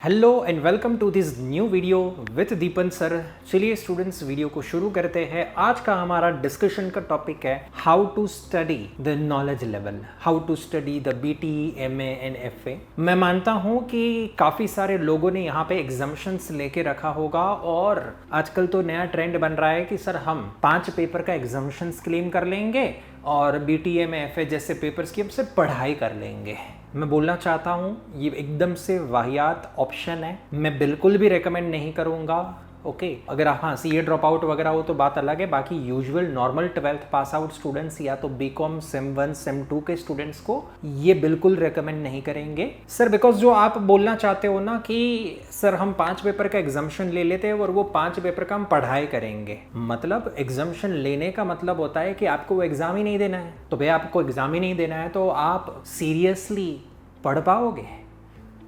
Hello and welcome to this new video with Deepan sir. चलिए students video को शुरू करते हैं। आज का हमारा डिस्कशन का टॉपिक है how to study the knowledge level, how to study the BT, MA and FA. मैं मानता हूँ कि काफ़ी सारे लोगों ने यहाँ पे एग्जाम्शंस लेके रखा होगा और आजकल तो नया ट्रेंड बन रहा है कि सर हम 5 पेपर का एग्जाम्शंस क्लेम कर लेंगे और बीटी, एमए, एफए जैसे पेपर्स की हमसे पढ़ाई कर लेंगे। मैं बोलना चाहता हूँ ये एकदम से वाहियात ऑप्शन है, मैं बिल्कुल भी रेकमेंड नहीं करूँगा। ओके, अगर आप हाँ सीए ड्रॉप आउट वगैरह हो तो बात अलग है, बाकी usual normal 12th pass out students या तो बीकॉम सेम 1 सेम 2 के स्टूडेंट्स को ये बिल्कुल रेकमेंड नहीं करेंगे सर। बिकॉज जो आप बोलना चाहते हो ना कि सर हम 5 पेपर का एग्जाम्शन ले लेते हैं और वो 5 पेपर का हम पढ़ाई करेंगे, मतलब एग्जाम्शन लेने का मतलब होता है कि आपको वो एग्जाम ही नहीं देना है। तो भैया आपको एग्जाम ही नहीं देना है तो आप सीरियसली पढ़ पाओगे?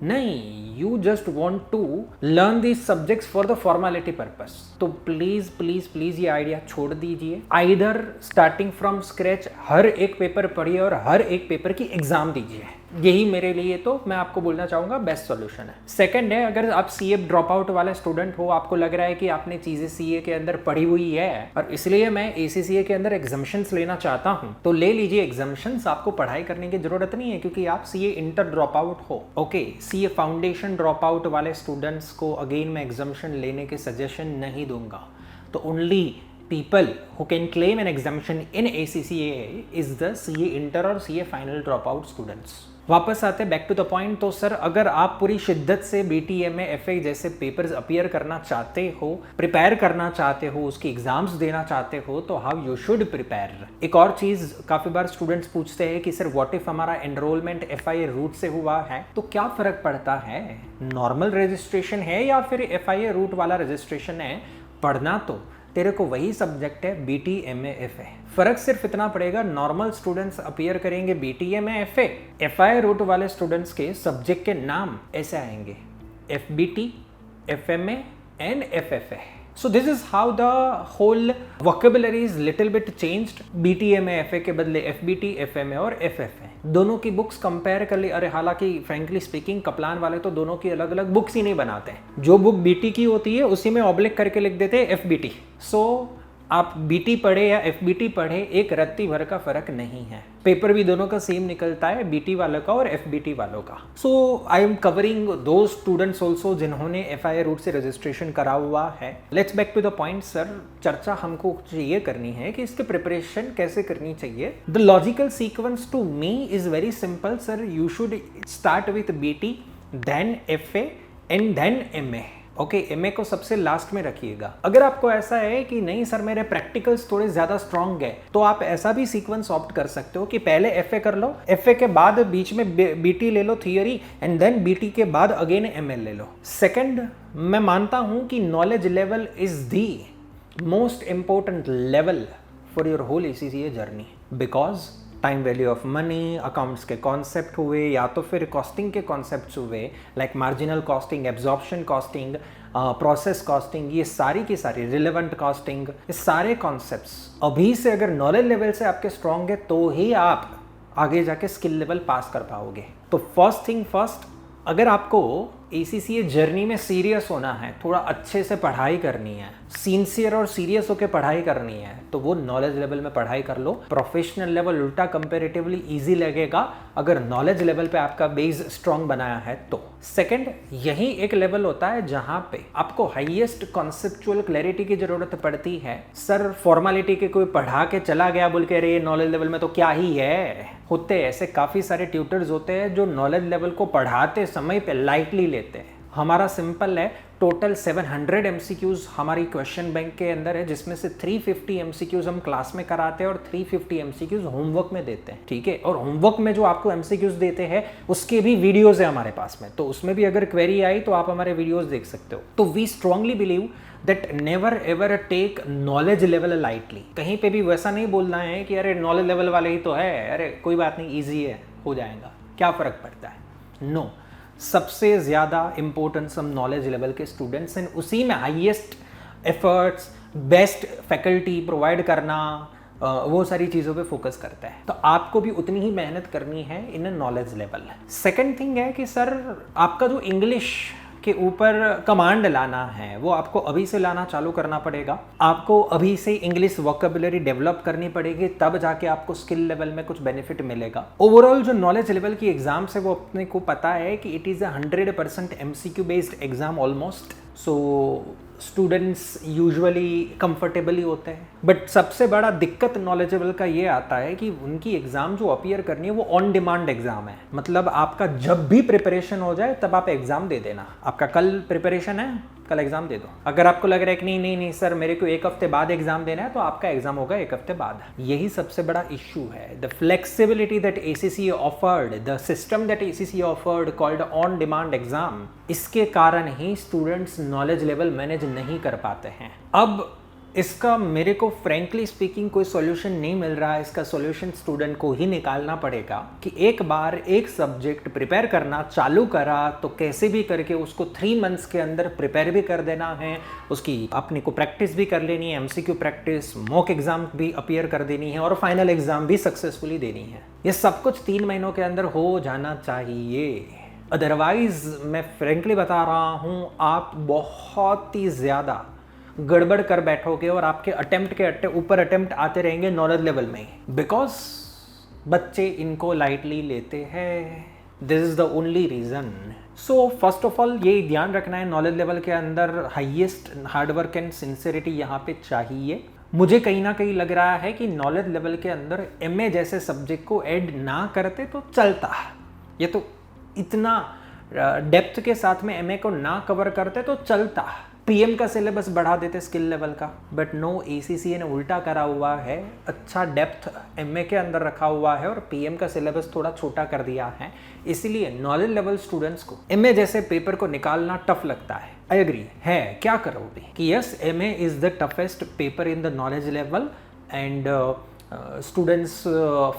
नहीं, you just want to learn these subjects for the formality purpose. तो प्लीज प्लीज प्लीज ये आइडिया छोड़ दीजिए। आइदर स्टार्टिंग फ्रॉम स्क्रैच हर एक पेपर पढ़िए और हर एक पेपर की एग्जाम दीजिए। यही मेरे लिए तो मैं आपको बोलना चाहूँगा बेस्ट सॉल्यूशन है। सेकंड है, अगर आप सीए ड्रॉप आउट वाले स्टूडेंट हो, आपको लग रहा है कि आपने चीज़ें सीए के अंदर पढ़ी हुई है और इसलिए मैं एसीसीए के अंदर एग्जाम्शंस लेना चाहता हूँ, तो ले लीजिए एग्जाम्शंस। आपको पढ़ाई करने की जरूरत नहीं है क्योंकि आप सीए इंटर ड्रॉप आउट हो। Okay, CA foundation drop out वाले स्टूडेंट्स को अगेन मैं एग्जाम्शन लेने के सजेशन नहीं दूंगा। तो only people who can claim an exemption in ACCA is the CA Inter और CA Final Dropout students। वापस आते बैक टू द पॉइंट। तो सर अगर आप पूरी शिद्दत से बीटी, एमए, एफए जैसे पेपर्स अपीयर करना चाहते हो, प्रिपेयर करना चाहते हो, उसकी एग्जाम्स देना चाहते हो, तो हाउ यू शुड प्रिपेयर। एक और चीज़ काफ़ी बार स्टूडेंट्स पूछते हैं कि सर व्हाट इफ हमारा एनरोलमेंट एफआईए रूट से हुआ है तो क्या फ़र्क पड़ता है, नॉर्मल रजिस्ट्रेशन है या फिर एफआईए रूट वाला रजिस्ट्रेशन है, पढ़ना तो तेरे को वही सब्जेक्ट है बीटी, एमए, एफए। फर्क सिर्फ इतना पड़ेगा, नॉर्मल स्टूडेंट्स अपीयर करेंगे BT, MA, FA, FI route वाले स्टूडेंट्स के सब्जेक्ट के नाम ऐसे आएंगे FBT, FMA and FFA. So this is how the whole vocabulary is little bit changed। BT, MA, FA के बदले FBT, FMA और FFA। दोनों की बुक्स कंपेयर कर ली। अरे हालांकि फ्रेंकली स्पीकिंग कप्लान वाले तो दोनों की अलग अलग बुक्स ही नहीं बनाते हैं। जो बुक BT की होती है उसी में ऑब्लिक करके लिख देते हैं FBT। सो आप BT पढ़े या FBT पढ़े, एक रत्ती भर का फर्क नहीं है। पेपर भी दोनों का सेम निकलता है, BT वालों का और FBT वालों का। सो आई एम कवरिंग दो स्टूडेंट्स ऑल्सो जिन्होंने FIA रूट से रजिस्ट्रेशन करा हुआ है। Let's back to the point sir. चर्चा हमको ये करनी है कि इसकी प्रिपरेशन कैसे करनी चाहिए। The logical sequence to me is very simple sir. You should start with BT, then FA and then MA। Okay, MA को सबसे लास्ट में रखिएगा। अगर आपको ऐसा है कि नहीं सर मेरे प्रैक्टिकल्स थोड़े ज्यादा स्ट्रांग है, तो आप ऐसा भी सीक्वेंस ऑप्ट कर सकते हो कि पहले एफए कर लो, एफए के बाद बीच में बीटी ले लो थियरी, एंड देन बीटी के बाद अगेन एमए ले लो। सेकंड, मैं मानता हूं कि knowledge level is the most important level for your whole ACCA journey. Because time value of money, accounts के कॉन्सेप्ट हुए या तो फिर कॉस्टिंग के कॉन्सेप्ट्स हुए, like marginal costing, absorption costing, process costing, ये सारी की सारी रिलेवेंट कॉस्टिंग, ये सारे कॉन्सेप्ट्स अभी से अगर नॉलेज लेवल से आपके स्ट्रॉन्ग है तो ही आप आगे जाके स्किल लेवल पास कर पाओगे। तो फर्स्ट थिंग फर्स्ट, अगर आपको एसीसीए जर्नी में सीरियस होना है, थोड़ा अच्छे से पढ़ाई करनी है, सिंसियर और सीरियस होकर पढ़ाई करनी है, तो वो नॉलेज लेवल में पढ़ाई कर लो। प्रोफेशनल लेवल उल्टा कंपैरेटिवली इजी लगेगा अगर नॉलेज लेवल पे आपका बेस स्ट्रांग बनाया है तो। सेकंड, यही एक लेवल होता है जहां पे आपको हाईएस्ट कॉन्सेप्चुअल क्लैरिटी की जरूरत पड़ती है। सर फॉर्मेलिटी के कोई पढ़ा के चला गया बोल के अरे नॉलेज लेवल में तो क्या ही है, होते ऐसे काफी सारे ट्यूटर्स होते हैं जो नॉलेज लेवल को पढ़ाते समय पे लाइटली लेते हैं। हमारा सिंपल है, टोटल 700 MCQs हमारी क्वेश्चन बैंक के अंदर है, जिसमें से 350 MCQs हम क्लास में कराते हैं और 350 MCQs होमवर्क में देते हैं। ठीक है, और होमवर्क में जो आपको MCQs देते हैं उसके भी वीडियोस है हमारे पास में, तो उसमें भी अगर क्वेरी आई तो आप हमारे वीडियोस देख सकते हो। तो we strongly believe that never ever take knowledge level lightly. कहीं पे भी वैसा नहीं बोलना है कि अरे नॉलेज लेवल वाले ही तो है, अरे कोई बात नहीं, ईजी है, हो जाएगा, क्या फर्क पड़ता है। नो, सबसे ज़्यादा इंपॉर्टेंस हम नॉलेज लेवल के स्टूडेंट्स हैं, उसी में highest efforts, best faculty provide करना, वो सारी चीज़ों पे फोकस करता है। तो आपको भी उतनी ही मेहनत करनी है in knowledge level. Second thing है कि सर आपका जो इंग्लिश के ऊपर कमांड लाना है वो आपको अभी से लाना चालू करना पड़ेगा। आपको अभी से इंग्लिश वोकैबुलरी डेवलप करनी पड़ेगी, तब जाके आपको स्किल लेवल में कुछ बेनिफिट मिलेगा। ओवरऑल जो नॉलेज लेवल की एग्जाम्स है वो अपने को पता है कि it is 100% MCQ based exam almost. So students usually comfortably होते हैं, बट सबसे बड़ा दिक्कत नॉलेजेबल का ये आता है कि उनकी एग्ज़ाम जो अपीयर करनी है वो ऑन डिमांड एग्ज़ाम है। मतलब आपका जब भी प्रिपरेशन हो जाए तब आप एग्ज़ाम दे देना। आपका कल प्रिपरेशन है, कल एग्ज़ाम दे दो। अगर आपको लग रहा है कि नहीं नहीं नहीं सर मेरे को एक हफ्ते बाद एग्ज़ाम देना है, तो आपका एग्ज़ाम होगा एक हफ्ते बाद। यही सबसे बड़ा इशू है। The flexibility that ACCA offered, the system that ACCA offered called on demand exam, इसके कारण ही स्टूडेंट्स नॉलेज लेवल मैनेज नहीं कर पाते हैं। अब इसका मेरे को फ्रेंकली स्पीकिंग कोई सॉल्यूशन नहीं मिल रहा है। इसका सॉल्यूशन स्टूडेंट को ही निकालना पड़ेगा कि एक बार एक सब्जेक्ट प्रिपेयर करना चालू करा तो कैसे भी करके उसको 3 मंथ्स के अंदर प्रिपेयर भी कर देना है। उसकी अपने को प्रैक्टिस भी कर लेनी है, MCQ प्रैक्टिस, मॉक एग्जाम भी अपीयर कर देनी है और फाइनल एग्जाम भी सक्सेसफुली देनी है। ये सब कुछ 3 महीनों के अंदर हो जाना चाहिए। अदरवाइज मैं फ्रेंकली बता रहा हूँ, आप बहुत ही ज़्यादा गड़बड़ कर बैठोगे और आपके अटेम्प्ट के ऊपर अटेम्प्ट आते रहेंगे नॉलेज लेवल में, बिकॉज बच्चे इनको लाइटली लेते हैं। This is the only reason. So first of all ये ध्यान रखना है, नॉलेज लेवल के अंदर हाईएस्ट हार्डवर्क एंड सिंसियरिटी यहाँ पे चाहिए। मुझे कहीं ना कहीं लग रहा है कि नॉलेज लेवल के अंदर MA जैसे सब्जेक्ट को ऐड ना करते तो चलता। ये तो इतना डेप्थ के साथ में MA को ना कवर करते तो चलता। PM का सिलेबस बढ़ा देते स्किल लेवल का, बट नो, ACCA ने उल्टा करा हुआ है। अच्छा डेप्थ MA के अंदर रखा हुआ है और PM का सिलेबस थोड़ा छोटा कर दिया है। इसीलिए नॉलेज लेवल स्टूडेंट्स को MA जैसे पेपर को निकालना टफ लगता है। आई एग्री है, क्या करोगे कि yes MA is the toughest paper in the knowledge level and students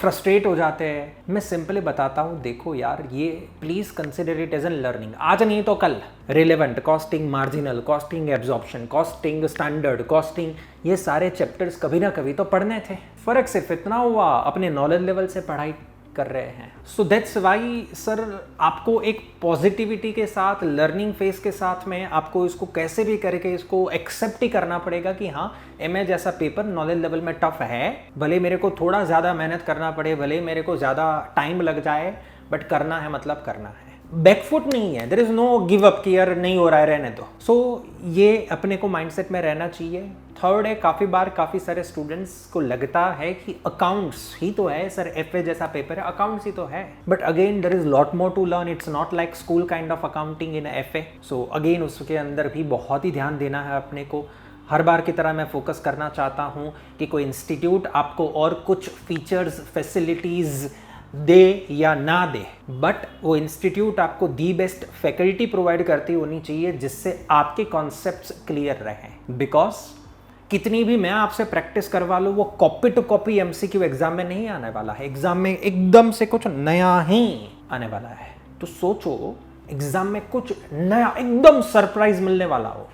frustrate हो जाते हैं। मैं सिंपली बताता हूँ, देखो यार, ये please consider it as an learning. आज नहीं तो कल relevant costing, marginal costing, absorption costing, standard costing, ये सारे चैप्टर्स कभी ना कभी तो पढ़ने थे। फ़र्क सिर्फ इतना हुआ अपने नॉलेज लेवल से पढ़ाई कर रहे हैं। सो दैट्स वाई सर, आपको एक पॉजिटिविटी के साथ, लर्निंग फेज के साथ में आपको इसको कैसे भी करके इसको एक्सेप्ट ही करना पड़ेगा कि हाँ, MA जैसा पेपर नॉलेज लेवल में टफ है। भले मेरे को थोड़ा ज़्यादा मेहनत करना पड़े, भले मेरे को ज़्यादा टाइम लग जाए, बट करना है मतलब करना है। बैकफुट नहीं है, there is no give up कि यार नहीं हो रहा है रहने दो। सो ये अपने को माइंडसेट में रहना चाहिए। थर्ड है, काफ़ी बार काफ़ी सारे स्टूडेंट्स को लगता है कि अकाउंट्स ही तो है सर, FA जैसा पेपर है, अकाउंट्स ही तो है। But again there is lot more to learn. It's not like school kind of accounting in FA। So again उसके अंदर भी बहुत ही ध्यान देना है अपने को। हर बार की तरह मैं फोकस करना चाहता हूँ कि कोई इंस्टीट्यूट आपको और कुछ फीचर्स, फैसिलिटीज़ दे या ना दे, बट वो इंस्टीट्यूट आपको दी बेस्ट फैकल्टी प्रोवाइड करती होनी चाहिए जिससे आपके कॉन्सेप्ट्स क्लियर रहें। बिकॉज कितनी भी मैं आपसे प्रैक्टिस करवा लूँ, वो copy to copy MCQ exam में नहीं आने वाला है। एग्जाम में एकदम से कुछ नया ही आने वाला है। तो सोचो, एग्जाम में कुछ नया एकदम सरप्राइज मिलने वाला हो।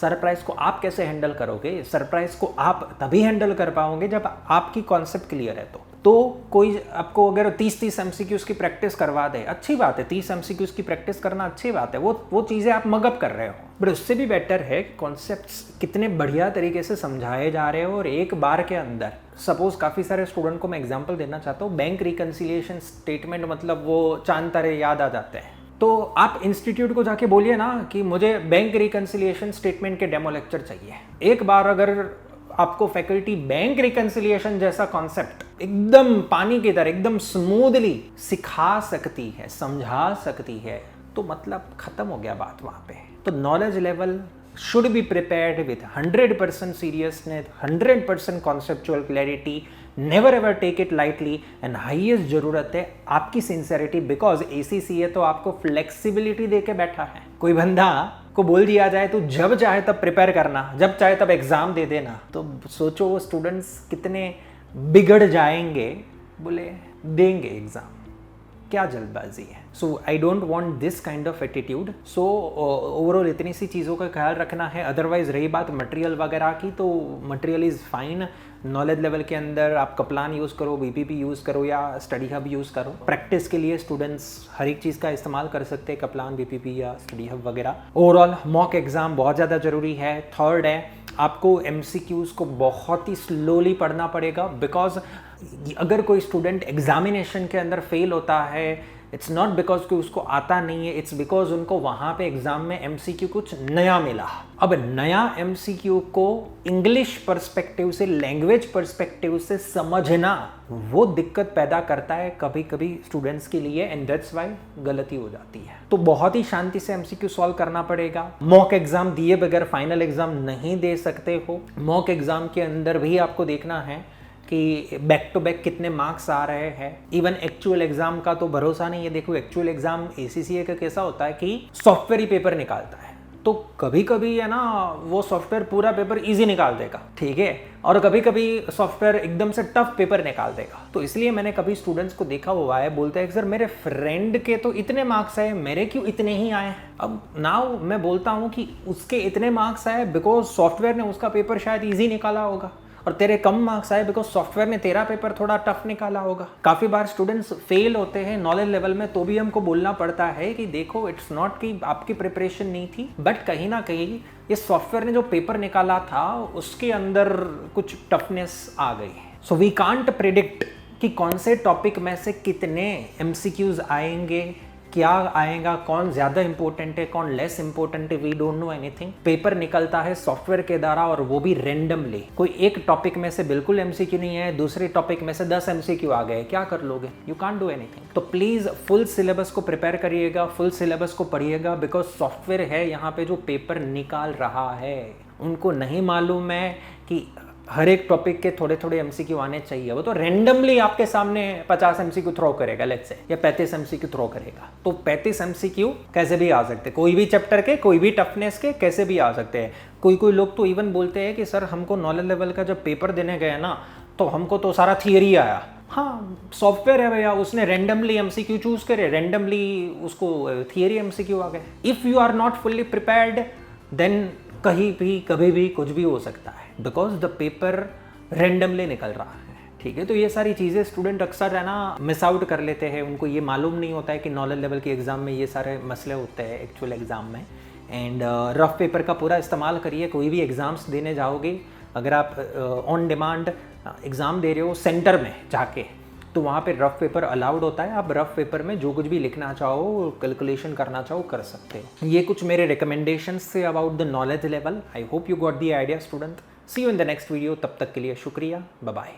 सरप्राइज को आप कैसे हैंडल करोगे? सरप्राइज को आप तभी हैंडल कर पाओगे जब आपकी कॉन्सेप्ट क्लियर है। तो कोई आपको अगर 30 MCQs की प्रैक्टिस करवा दे, अच्छी बात है, 30 MCQs की प्रैक्टिस करना अच्छी बात है, वो चीज़ें आप मगअप कर रहे हो। बट उससे भी बेटर है कि कॉन्सेप्ट्स कितने बढ़िया तरीके से समझाए जा रहे हो और एक बार के अंदर। सपोज काफ़ी सारे स्टूडेंट को मैं एग्जाम्पल देना चाहता हूँ, बैंक रिकन्सिलिएशन स्टेटमेंट, मतलब वो चांद तारे याद आ जाते हैं। तो आप इंस्टीट्यूट को जाके बोलिए ना कि मुझे बैंक रिकन्सिलिएशन स्टेटमेंट के डेमो लेक्चर चाहिए। एक बार अगर आपको फैकल्टी बैंक रिकन्सिलिएशन जैसा कॉन्सेप्ट एकदम पानी की तरह एकदम स्मूथली सिखा सकती है, समझा सकती है, तो मतलब खत्म हो गया बात वहाँ पे। तो knowledge level should be prepared with 100% seriousness, 100% conceptual clarity, never ever take it lightly, and highest ज़रूरत है आपकी सिंसेरिटी, बिकॉज ACCA तो आपको फ्लेक्सिबिलिटी दे के बैठा है। कोई बंदा को बोल दिया जाए तो जब चाहे तब प्रिपेयर करना, जब चाहे तब एग्ज़ाम दे देना, तो सोचो वो स्टूडेंट्स कितने बिगड़ जाएंगे। बोले देंगे एग्ज़ाम, क्या जल्दबाजी है। So I don't want this kind of attitude. So overall इतनी सी चीज़ों का ख्याल रखना है। अदरवाइज रही बात मटेरियल वगैरह की, तो material is fine. Knowledge level के अंदर आप कप्लान यूज़ करो, बीपीपी यूज़ करो या स्टडी हब यूज़ करो। प्रैक्टिस के लिए स्टूडेंट्स हर एक चीज़ का इस्तेमाल कर सकते हैं, कप्लान, बीपीपी या स्टडी हब वगैरह। ओवरऑल मॉक एग्ज़ाम बहुत ज़्यादा ज़रूरी है। थर्ड है, आपको एमसीक्यूज़ को बहुत ही स्लोली पढ़ना पड़ेगा, बिकॉज अगर कोई स्टूडेंट एग्जामिनेशन के अंदर फेल होता है, इट्स नॉट बिकॉज कि उसको आता नहीं है, इट्स बिकॉज उनको वहाँ पे एग्जाम में एमसीक्यू कुछ नया मिला। अब नया एमसीक्यू को इंग्लिश पर्सपेक्टिव से, लैंग्वेज पर्सपेक्टिव से समझना वो दिक्कत पैदा करता है कभी कभी स्टूडेंट्स के लिए, एंड दैट्स व्हाई गलती हो जाती है। तो बहुत ही शांति से एमसीक्यू सॉल्व करना पड़ेगा। मॉक एग्जाम दिए बगैर फाइनल एग्जाम नहीं दे सकते हो। मॉक एग्जाम के अंदर भी आपको देखना है कि बैक टू बैक कितने मार्क्स आ रहे हैं। इवन एक्चुअल एग्जाम का तो भरोसा नहीं है। देखो एक्चुअल एग्जाम ACCA का कैसा होता है कि सॉफ्टवेयर ही पेपर निकालता है, तो कभी कभी है ना वो सॉफ्टवेयर पूरा पेपर इजी निकाल देगा, ठीक है, और कभी कभी सॉफ्टवेयर एकदम से टफ पेपर निकाल देगा। तो इसलिए मैंने कभी स्टूडेंट्स को देखा हुआ है, बोलते हैं कि सर मेरे फ्रेंड के तो इतने मार्क्स आए, मेरे क्यों इतने ही आए। अब नाउ मैं बोलता हूँ कि उसके इतने मार्क्स आए बिकॉज सॉफ्टवेयर ने उसका पेपर शायद ईजी निकाला होगा, और तेरे कम मार्क्स आए बिकॉज सॉफ्टवेयर ने तेरा पेपर थोड़ा टफ निकाला होगा। काफ़ी बार स्टूडेंट्स फेल होते हैं नॉलेज लेवल में, तो भी हमको बोलना पड़ता है कि देखो इट्स नॉट कि आपकी प्रिपरेशन नहीं थी, बट कहीं ना कहीं ये सॉफ्टवेयर ने जो पेपर निकाला था उसके अंदर कुछ टफनेस आ गई। सो वी कांट प्रिडिक्ट कि कौन से टॉपिक में से कितने MCQs आएंगे, क्या आएगा, कौन ज़्यादा इंपॉर्टेंट है, कौन लेस इंपॉर्टेंट है, we don't know anything. Paper निकलता है सॉफ्टवेयर के द्वारा और वो भी रेंडमली। कोई एक टॉपिक में से बिल्कुल MCQ नहीं है, दूसरे टॉपिक में से 10 MCQ आ गए, क्या कर लोगे? You can't do anything. तो प्लीज़ फुल सिलेबस को प्रिपेयर करिएगा, फुल सिलेबस को पढ़िएगा, बिकॉज सॉफ्टवेयर है यहाँ पे जो पेपर निकाल रहा है। उनको नहीं मालूम है कि हर एक टॉपिक के थोड़े थोड़े MCQ आने चाहिए। वो तो रेंडमली आपके सामने 50 MCQ थ्रो करेगा लेट्स से, या 35 MCQ थ्रो करेगा। तो 35 MCQ कैसे भी आ सकते हैं, कोई भी चैप्टर के, कोई भी टफनेस के, कैसे भी आ सकते हैं। कोई लोग तो इवन बोलते हैं कि सर हमको नॉलेज लेवल का जब पेपर देने गए ना, तो हमको तो सारा थियरी आया। हाँ, सॉफ्टवेयर है भैया, उसने रेंडमली MCQ चूज करे, रेंडमली उसको थियरी MCQ आ गए। If you are not fully prepared then कहीं भी कभी भी कुछ भी हो सकता है, बिकॉज द पेपर रेंडमली निकल रहा है, ठीक है। तो ये सारी चीज़ें स्टूडेंट अक्सर है ना मिस आउट कर लेते हैं। उनको ये मालूम नहीं होता है कि नॉलेज लेवल के एग्ज़ाम में ये सारे मसले होते हैं एक्चुअल एग्ज़ाम में। एंड रफ पेपर का पूरा इस्तेमाल करिए। कोई भी एग्ज़ाम्स देने जाओगे, अगर आप ऑन डिमांड एग्ज़ाम दे रहे हो सेंटर में जाके, तो वहाँ पे रफ पेपर अलाउड होता है। आप रफ पेपर में जो कुछ भी लिखना चाहो, कैलकुलेशन करना चाहो, कर सकते हो। ये कुछ मेरे रिकमेंडेशंस थे about the knowledge level. I hope you got the idea student. See you in the next video. तब तक के लिए शुक्रिया, बाय बाय।